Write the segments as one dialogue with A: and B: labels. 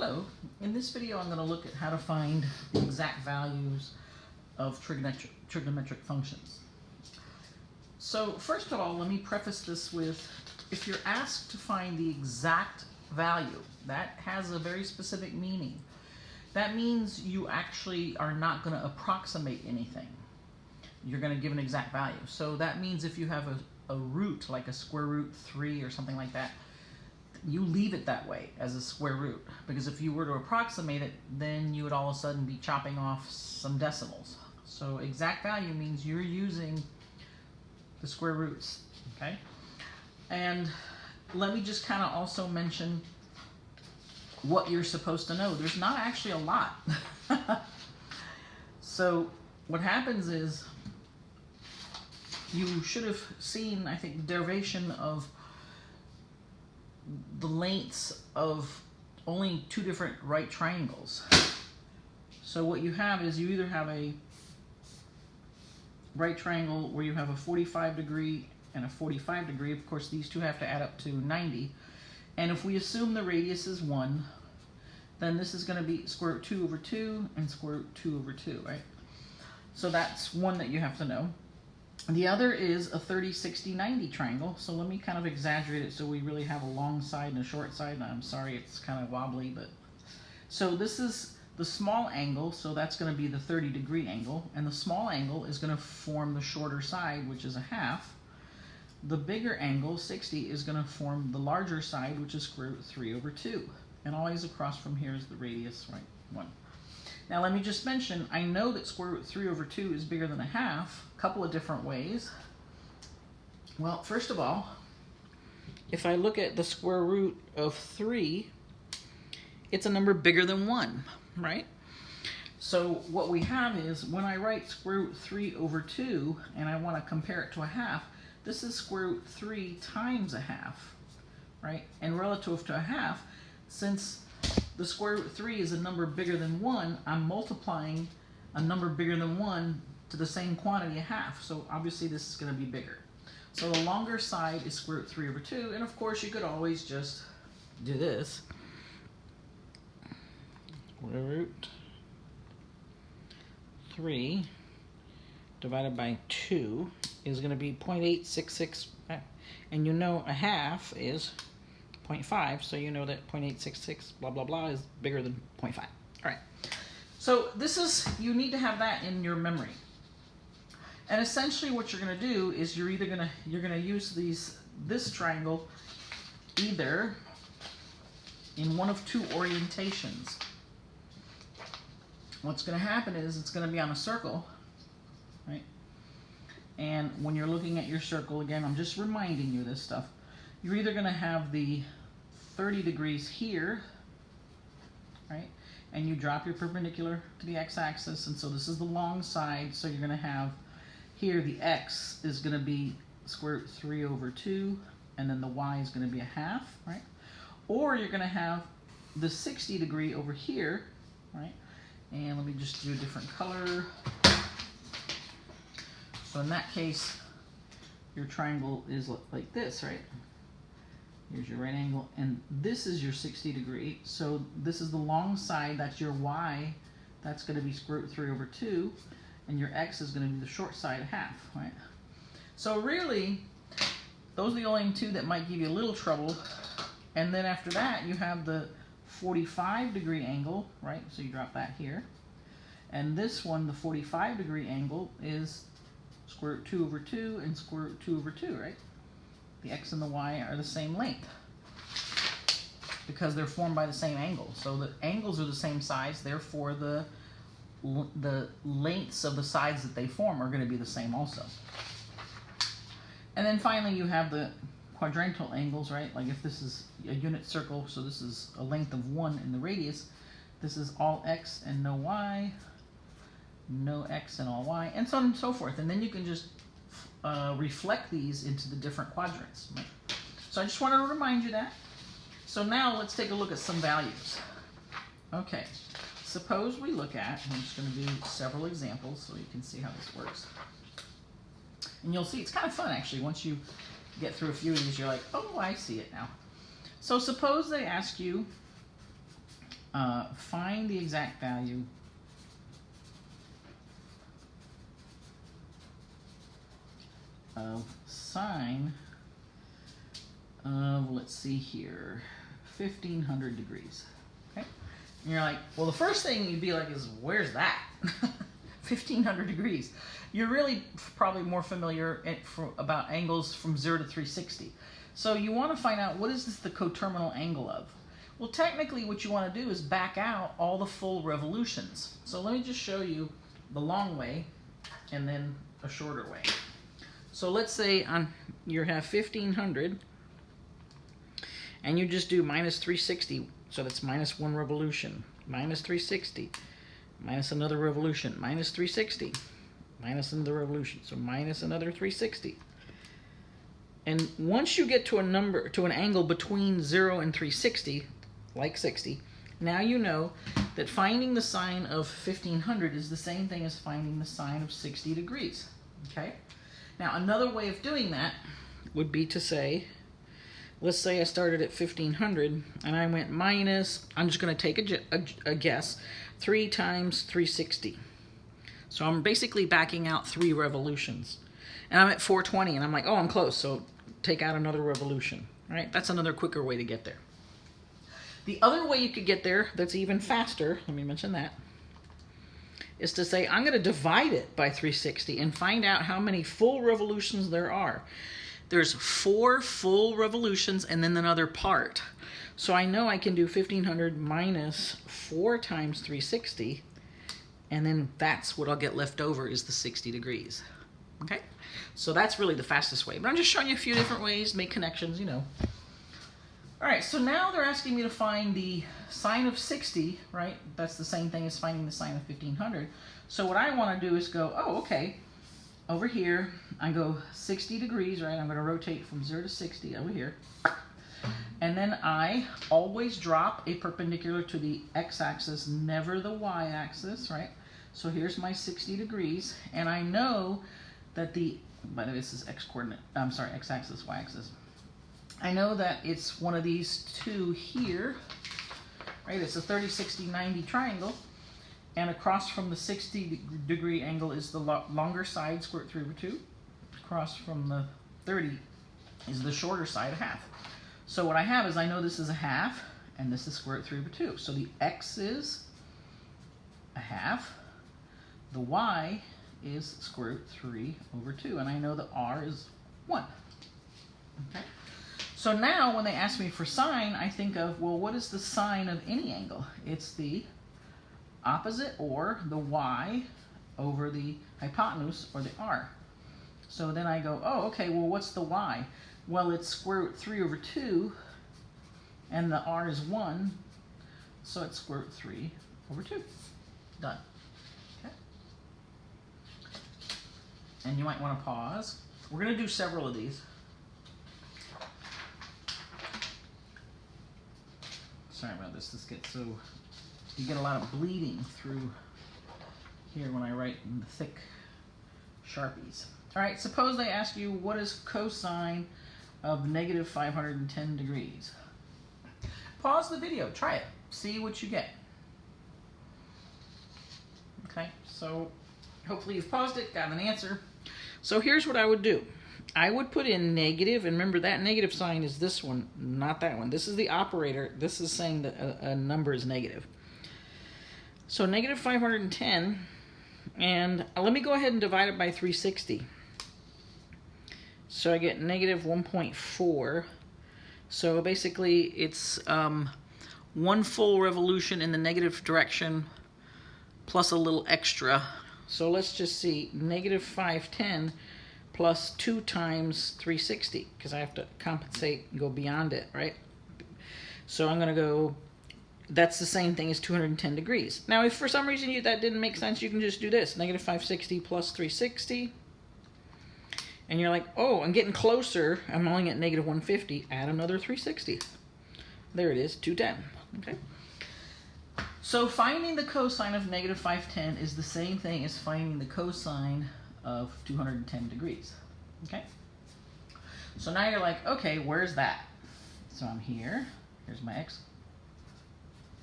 A: Hello, in this video I'm going to look at how to find the exact values of trigonometric functions. So first of all, let me preface this with, if you're asked to find the exact value, that has a very specific meaning. That means you actually are not going to approximate anything. You're going to give an exact value. So that means if you have a root, like a square root 3 or something like that, you leave it that way as a square root, because if you were to approximate it, then you would all of a sudden be chopping off some decimals. So exact value means you're using the square roots, okay? And let me just kind of also mention what you're supposed to know. There's not actually a lot. So what happens is, you should have seen, I think, the derivation of the lengths of only two different right triangles. So what you have is, you either have a right triangle where you have a 45 degree and a 45 degree. Of course, these two have to add up to 90. And if we assume the radius is 1, then this is going to be square root 2 over 2 and square root 2 over 2, right? So that's one that you have to know. The other is a 30, 60, 90 triangle. So let me kind of exaggerate it so we really have a long side and a short side. I'm sorry, it's kind of wobbly, but so this is the small angle, so that's going to be the 30-degree angle, and the small angle is going to form the shorter side, which is a half. The bigger angle, 60, is going to form the larger side, which is square root 3 over 2. And always across from here is the radius, right, 1. Now let me just mention, I know that square root 3 over 2 is bigger than a half, a couple of different ways. Well, first of all, if I look at the square root of 3, it's a number bigger than 1, right? So what we have is, when I write square root 3 over 2, and I want to compare it to a half, this is square root 3 times a half, right? And relative to a half, since the square root 3 is a number bigger than 1, I'm multiplying a number bigger than 1 to the same quantity, a half. So obviously this is going to be bigger. So the longer side is square root 3 over 2. And of course you could always just do this. Square root 3 divided by 2 is going to be 0.866. And you know a half is 0.5, so you know that 0.866 blah blah blah is bigger than 0.5. All right, so this is, you need to have that in your memory. And essentially what you're going to do is, you're going to use this triangle either in one of two orientations. What's going to happen is, it's going to be on a circle, right? And when you're looking at your circle, again, I'm just reminding you this stuff. You're either going to have the 30 degrees here, right? And you drop your perpendicular to the x-axis, and so this is the long side, so you're going to have here the x is going to be square root 3 over 2, and then the y is going to be a half, right? Or you're going to have the 60 degree over here, right? And let me just do a different color. So in that case, your triangle is like this, right? Here's your right angle, and this is your 60 degree. So this is the long side, that's your y, that's going to be square root 3 over 2, and your x is going to be the short side, half, right? So really, those are the only two that might give you a little trouble. And then after that, you have the 45-degree angle, right? So you drop that here. And this one, the 45-degree angle, is square root 2 over 2 and square root 2 over 2, right? The x and the y are the same length because they're formed by the same angle. So the angles are the same size, therefore the lengths of the sides that they form are going to be the same also. And then finally you have the quadrantal angles, right? Like if this is a unit circle, so this is a length of 1 in the radius, this is all x and no y, no x and all y, and so on and so forth. And then you can just reflect these into the different quadrants. Right? So I just want to remind you that. So now let's take a look at some values. Okay, suppose we look at, I'm just going to do several examples so you can see how this works. And you'll see it's kind of fun actually. Once you get through a few of these, you're like, oh, I see it now. So suppose they ask you find the exact value of sine of, let's see here, 1500 degrees. Okay? And you're like, well, the first thing you'd be like is, where's that? 1500 degrees. You're really probably more familiar about angles from 0 to 360. So you want to find out, what is this the coterminal angle of? Well, technically what you want to do is back out all the full revolutions. So let me just show you the long way and then a shorter way. So let's say you have 1500 and you just do minus 360, so that's minus 1 revolution, minus 360, minus another revolution, minus 360, minus another revolution, so minus another 360. And once you get to an angle between 0 and 360, like 60, now you know that finding the sine of 1500 is the same thing as finding the sine of 60 degrees. Okay? Now another way of doing that would be to say, let's say I started at 1500 and I went minus, I'm just going to take a guess, 3 times 360. So I'm basically backing out 3 revolutions. And I'm at 420 and I'm like, oh, I'm close, so take out another revolution. Right? That's another quicker way to get there. The other way you could get there that's even faster, let me mention that, is to say I'm going to divide it by 360 and find out how many full revolutions there are. There's 4 full revolutions and then another part. So I know I can do 1500 minus 4 times 360, and then that's what I'll get left over is the 60 degrees. Okay? So that's really the fastest way. But I'm just showing you a few different ways, make connections, you know. All right, so now they're asking me to find the sine of 60, right? That's the same thing as finding the sine of 1500. So what I want to do is go, oh, okay, over here, I go 60 degrees, right? I'm going to rotate from 0 to 60 over here. And then I always drop a perpendicular to the x-axis, never the y-axis, right? So here's my 60 degrees, and I know that by the way, this is x-coordinate, I'm sorry, x-axis, y-axis. I know that it's one of these two here, right? It's a 30, 60, 90 triangle, and across from the 60 degree angle is the longer side, square root 3 over 2. Across from the 30 is the shorter side, a half. So what I have is I know this is a half, and this is square root 3 over 2. So the x is a half, the y is square root 3 over 2, and I know the r is 1. Okay? So now when they ask me for sine, I think of, well, what is the sine of any angle? It's the opposite, or the y, over the hypotenuse, or the r. So then I go, oh, okay, well, what's the y? Well, it's square root 3 over 2, and the r is 1, so it's square root 3 over 2. Done. Okay. And you might want to pause. We're going to do several of these. Sorry about this. This gets so, you get a lot of bleeding through here when I write in the thick Sharpies. All right, suppose they ask you, what is cosine of negative 510 degrees? Pause the video, try it, see what you get. Okay, so hopefully you've paused it, got an answer. So here's what I would do. I would put in negative, and remember that negative sign is this one, not that one. This is the operator. This is saying that a number is negative. So negative 510, and let me go ahead and divide it by 360. So I get negative 1.4. So basically it's 1 full revolution in the negative direction plus a little extra. So let's just see, negative 510 plus 2 times 360, because I have to compensate and go beyond it, right? So I'm going to go, that's the same thing as 210 degrees. Now, if for some reason that didn't make sense, you can just do this, negative 560 plus 360. And you're like, oh, I'm getting closer. I'm only at negative 150. Add another 360. There it is, 210. Okay. So finding the cosine of negative 510 is the same thing as finding the cosine of 210 degrees. Okay. So now you're like, okay, where's that? So I'm here. Here's my x.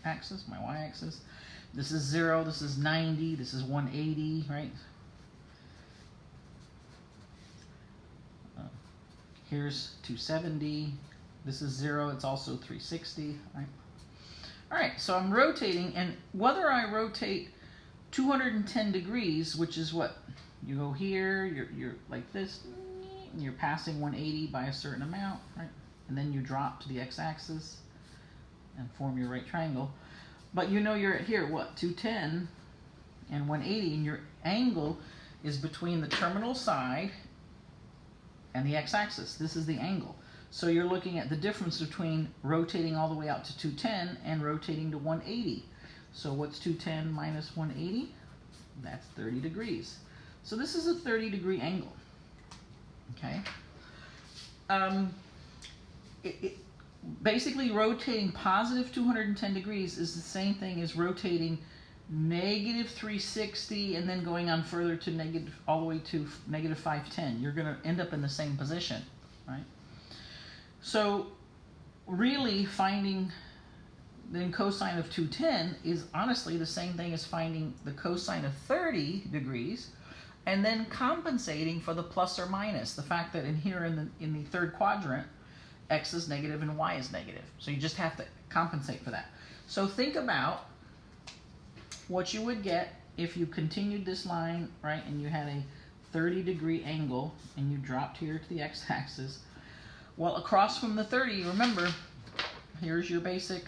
A: axis, my y-axis. This is 0, this is 90, this is 180, right? Here's 270, this is 0, it's also 360, right? All right, so I'm rotating, and whether I rotate 210 degrees, which is what? You go here, you're like this, and you're passing 180 by a certain amount, right? And then you drop to the x-axis and form your right triangle. But you know you're at here, what, 210 and 180, and your angle is between the terminal side and the x-axis. This is the angle. So you're looking at the difference between rotating all the way out to 210 and rotating to 180. So what's 210 minus 180? That's 30 degrees. So this is a 30-degree angle. Okay. Basically, rotating positive 210 degrees is the same thing as rotating negative 360 and then going on further to negative, all the way to negative 510. You're going to end up in the same position, right? So really finding the cosine of 210 is honestly the same thing as finding the cosine of 30 degrees and then compensating for the plus or minus. The fact that in here in the third quadrant, x is negative and y is negative. So you just have to compensate for that. So think about what you would get if you continued this line, right, and you had a 30-degree angle and you dropped here to the x-axis. Well, across from the 30, remember, here's your basic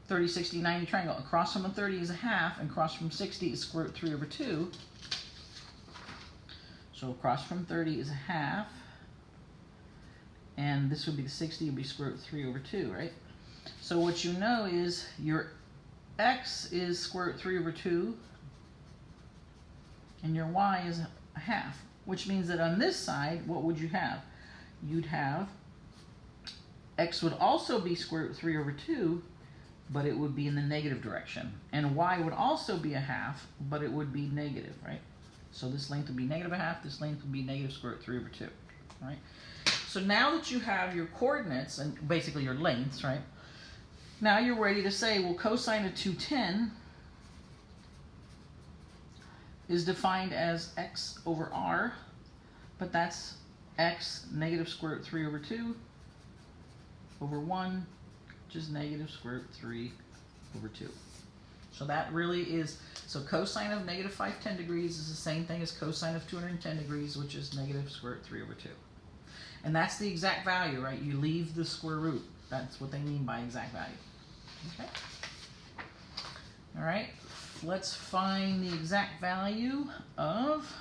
A: 30, 60, 90 triangle. Across from the 30 is a half, and across from 60 is square root 3 over 2. So across from 30 is a half, and this would be the 60, would be square root 3 over 2, right? So what you know is your x is square root 3 over 2, and your y is a half, which means that on this side, what would you have? You'd have x would also be square root 3 over 2, but it would be in the negative direction. And y would also be a half, but it would be negative, right? So this length would be negative a half, this length would be negative square root 3 over 2, right? So now that you have your coordinates, and basically your lengths, right? Now you're ready to say, well, cosine of 210 is defined as x over r, but that's x negative square root 3 over 2 over 1, which is negative square root 3 over 2. So that really is, so cosine of negative 510 degrees is the same thing as cosine of 210 degrees, which is negative square root 3 over 2. And that's the exact value, right? You leave the square root. That's what they mean by exact value. Okay? All right, let's find the exact value of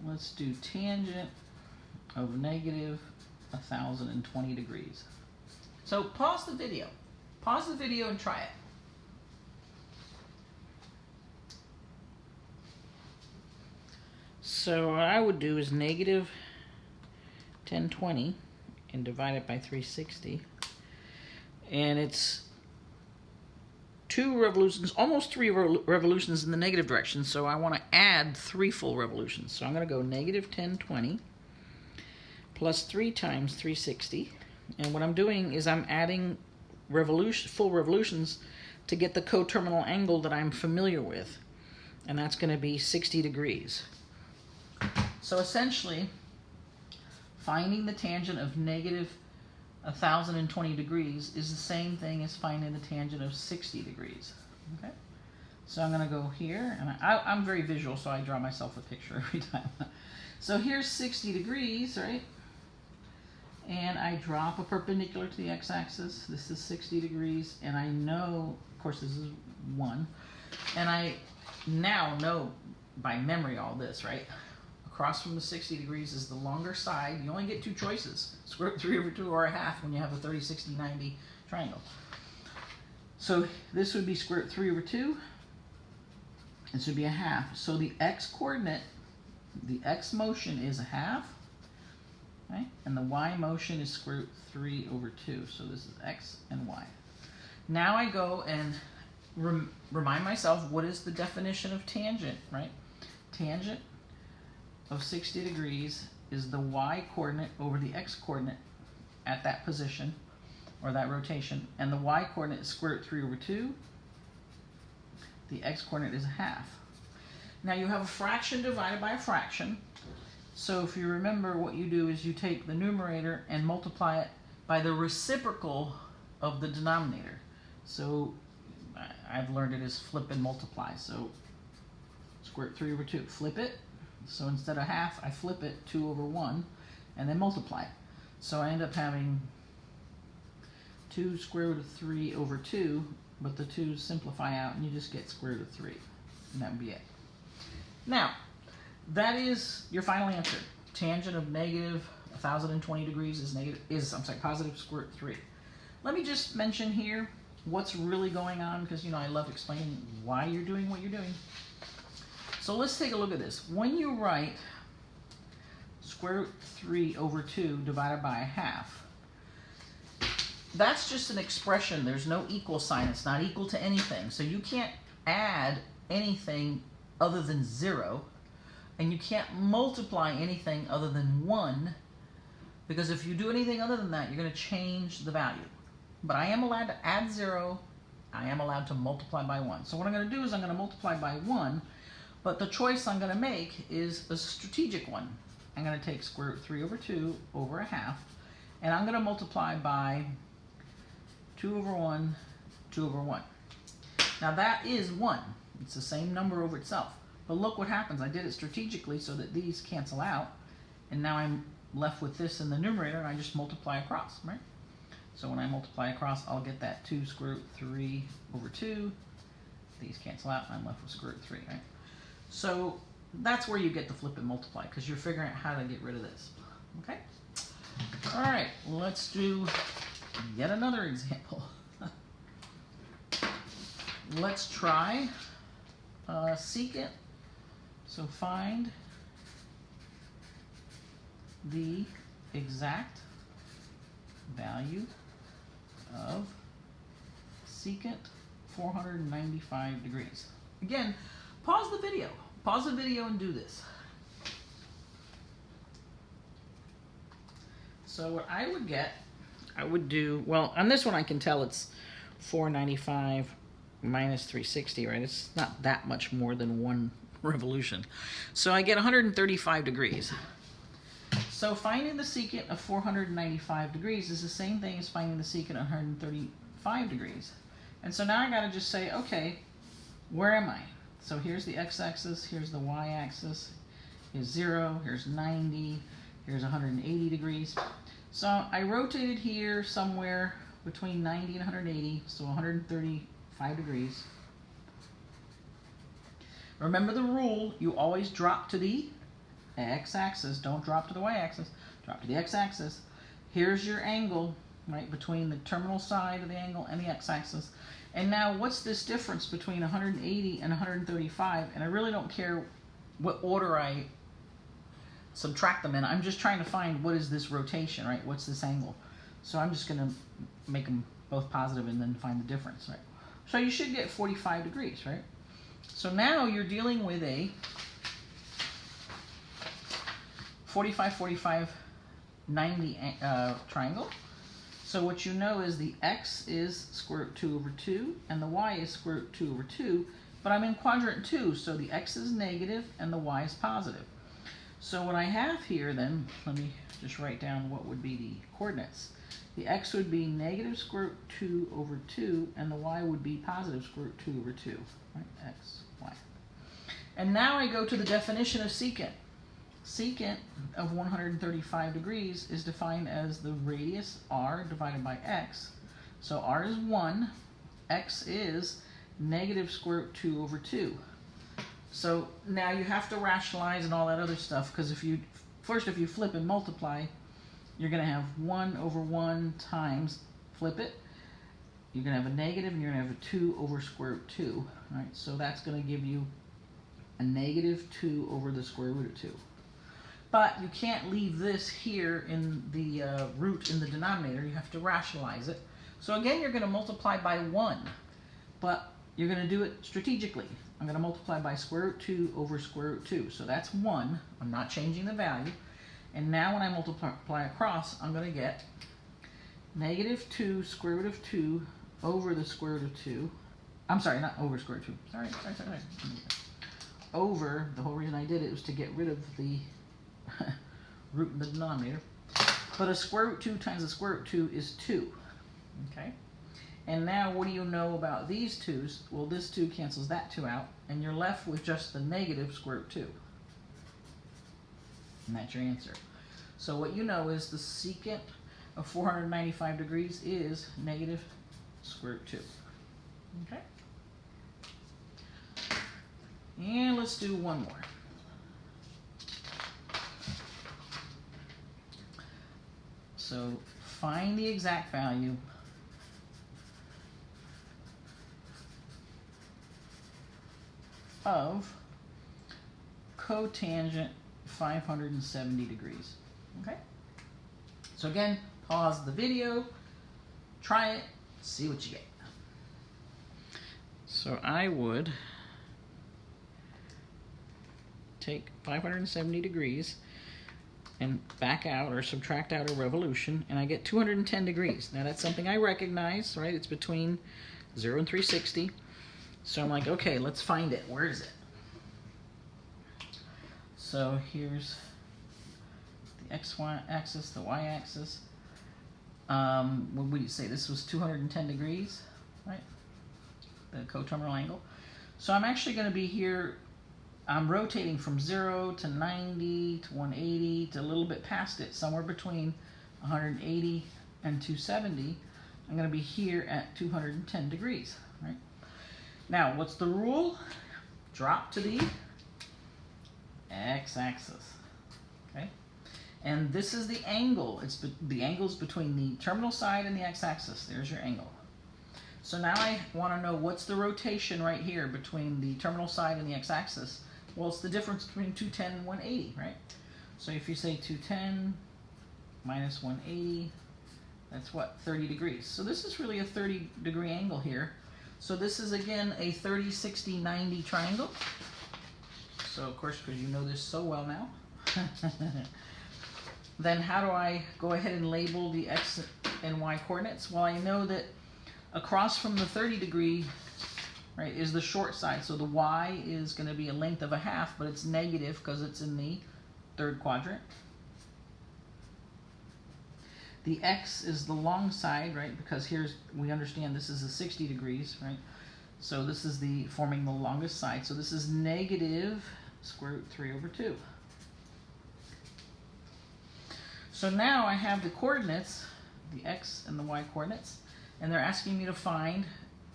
A: let's do tangent of negative 1,020 degrees. So pause the video. Pause the video and try it. So what I would do is negative 1020 and divide it by 360. And it's 2 revolutions, almost 3 revolutions in the negative direction. So I want to add 3 full revolutions. So I'm going to go negative 1020 plus 3 times 360. And what I'm doing is I'm adding full revolutions to get the coterminal angle that I'm familiar with. And that's going to be 60 degrees. So essentially, finding the tangent of negative 1,020 degrees is the same thing as finding the tangent of 60 degrees. Okay? So I'm going to go here, and I'm very visual, so I draw myself a picture every time. So here's 60 degrees, right? And I drop a perpendicular to the x-axis. This is 60 degrees, and I know, of course, this is 1. And I now know by memory all this, right? Across from the 60 degrees is the longer side. You only get 2 choices, square root 3 over 2 or a half when you have a 30, 60, 90 triangle. So this would be square root 3 over 2. This would be a half. So the x-coordinate, the x motion is a half, right? And the y motion is square root 3 over 2. So this is x and y. Now I go and remind myself, what is the definition of tangent, right? tangent of 60 degrees is the y coordinate over the x coordinate at that position, or that rotation, and the y coordinate is square root 3 over 2. The x coordinate is a half. Now you have a fraction divided by a fraction, so if you remember, what you do is you take the numerator and multiply it by the reciprocal of the denominator. So I've learned it as flip and multiply. So square root 3 over 2, flip it. So instead of half, I flip it 2 over 1 and then multiply it. So I end up having 2 square root of 3 over 2, but the 2's simplify out and you just get square root of 3. And that would be it. Now, that is your final answer. Tangent of negative 1,020 degrees is positive square root 3. Let me just mention here what's really going on, because I love explaining why you're doing what you're doing. So let's take a look at this. When you write square root 3 over 2 divided by a half, that's just an expression. There's no equal sign. It's not equal to anything. So you can't add anything other than 0, and you can't multiply anything other than 1, because if you do anything other than that, you're going to change the value. But I am allowed to add 0. I am allowed to multiply by 1. So what I'm going to do is I'm going to multiply by 1, but the choice I'm going to make is a strategic one. I'm going to take square root 3 over 2 over a half, and I'm going to multiply by 2 over 1, 2 over 1. Now that is 1. It's the same number over itself. But look what happens. I did it strategically so that these cancel out, and now I'm left with this in the numerator, and I just multiply across, right? So when I multiply across, I'll get that 2 square root 3 over 2. These cancel out, and I'm left with square root 3, right? So that's where you get the flip and multiply, because you're figuring out how to get rid of this. Okay? All right, let's do yet another example. Let's try secant. So find the exact value of secant 495 degrees. Again, pause the video. Pause the video and do this. So what I would get, I would do, well, on this one I can tell it's 495 minus 360, right? It's not that much more than one revolution. So I get 135 degrees. So finding the secant of 495 degrees is the same thing as finding the secant of 135 degrees. And so now I got to just say, okay, where am I? So here's the x-axis, here's the y-axis, here's 0, here's 90, here's 180 degrees. So I rotated here somewhere between 90 and 180, so 135 degrees. Remember the rule, you always drop to the x-axis, don't drop to the y-axis, drop to the x-axis. Here's your angle, right, between the terminal side of the angle and the x-axis. And now what's this difference between 180 and 135? And I really don't care what order I subtract them in. I'm just trying to find what is this rotation, right? What's this angle? So I'm just going to make them both positive and then find the difference, right? So you should get 45 degrees, right? So now you're dealing with a 45, 45, 90 triangle. So what you know is the x is square root 2 over 2, and the y is square root 2 over 2, but I'm in quadrant 2, so the x is negative and the y is positive. So what I have here then, let me just write down what would be the coordinates. The x would be negative square root 2 over 2, and the y would be positive square root 2 over 2, right? X, y. And now I go to the definition of secant. Secant of 135 degrees is defined as the radius r divided by x. So r is 1, x is negative square root 2 over 2. So now you have to rationalize and all that other stuff, because if you flip and multiply, you're going to have 1 over 1 times, flip it, you're going to have a negative, and you're going to have a 2 over square root 2. Right? So that's going to give you a negative 2 over the square root of 2. But you can't leave this here in the root in the denominator. You have to rationalize it. So again, you're going to multiply by 1, but you're going to do it strategically. I'm going to multiply by square root 2 over square root 2. So that's 1. I'm not changing the value. And now when I multiply across, I'm going to get negative 2 square root of 2 over the square root of 2. I'm sorry, not over square root 2. Sorry. Over, the whole reason I did it was to get rid of the root in the denominator. But a square root 2 times a square root 2 is 2. Okay? And now what do you know about these 2's? Well, this 2 cancels that 2 out, and you're left with just the negative square root 2. And that's your answer. So what you know is the secant of 495 degrees is negative square root 2. Okay? And let's do one more. So find the exact value of cotangent 570 degrees. Okay? So again, pause the video, try it, see what you get. So I would take 570 degrees and back out or subtract out a revolution, and I get 210 degrees. Now that's something I recognize, right? It's between 0 and 360. So I'm like, okay, let's find it. Where is it? So here's the x-y axis, the y-axis. What would you say? This was 210 degrees, right? The coterminal angle. So I'm actually going to be here. I'm rotating from 0 to 90 to 180 to a little bit past it, somewhere between 180 and 270. I'm going to be here at 210 degrees, right? Now, what's the rule? Drop to the x-axis, okay? And this is the angle. It's the angles between the terminal side and the x-axis. There's your angle. So now I want to know what's the rotation right here between the terminal side and the x-axis. Well, it's the difference between 210 and 180, right? So if you say 210 minus 180, that's what, 30 degrees. So this is really a 30-degree angle here. So this is, again, a 30, 60, 90 triangle. So, of course, because you know this so well now. Then how do I go ahead and label the x and y coordinates? Well, I know that across from the 30-degree, right, is the short side. So the y is going to be a length of a half, but it's negative because it's in the third quadrant. The x is the long side, right, because we understand this is a 60 degrees, right? So this is forming the longest side. So this is negative square root 3 over 2. So now I have the coordinates, the x and the y coordinates, and they're asking me to find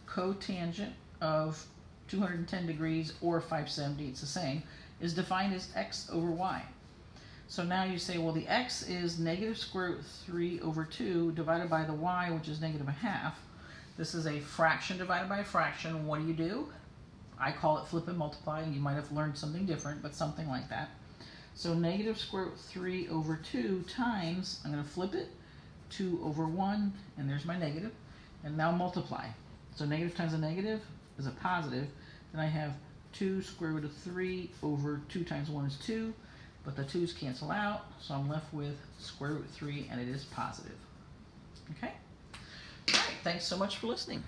A: cotangent of 210 degrees or 570, it's the same, is defined as x over y. So now you say, well, the x is negative square root 3 over 2 divided by the y, which is negative a half. This is a fraction divided by a fraction. What do? I call it flip and multiply. You might have learned something different, but something like that. So negative square root 3 over 2 times, I'm going to flip it, 2 over 1, and there's my negative. And now multiply. So negative times a negative is a positive. Then I have 2 square root of 3 over 2 times 1 is 2. But the 2's cancel out, so I'm left with square root 3, and it is positive. Okay? All right, thanks so much for listening.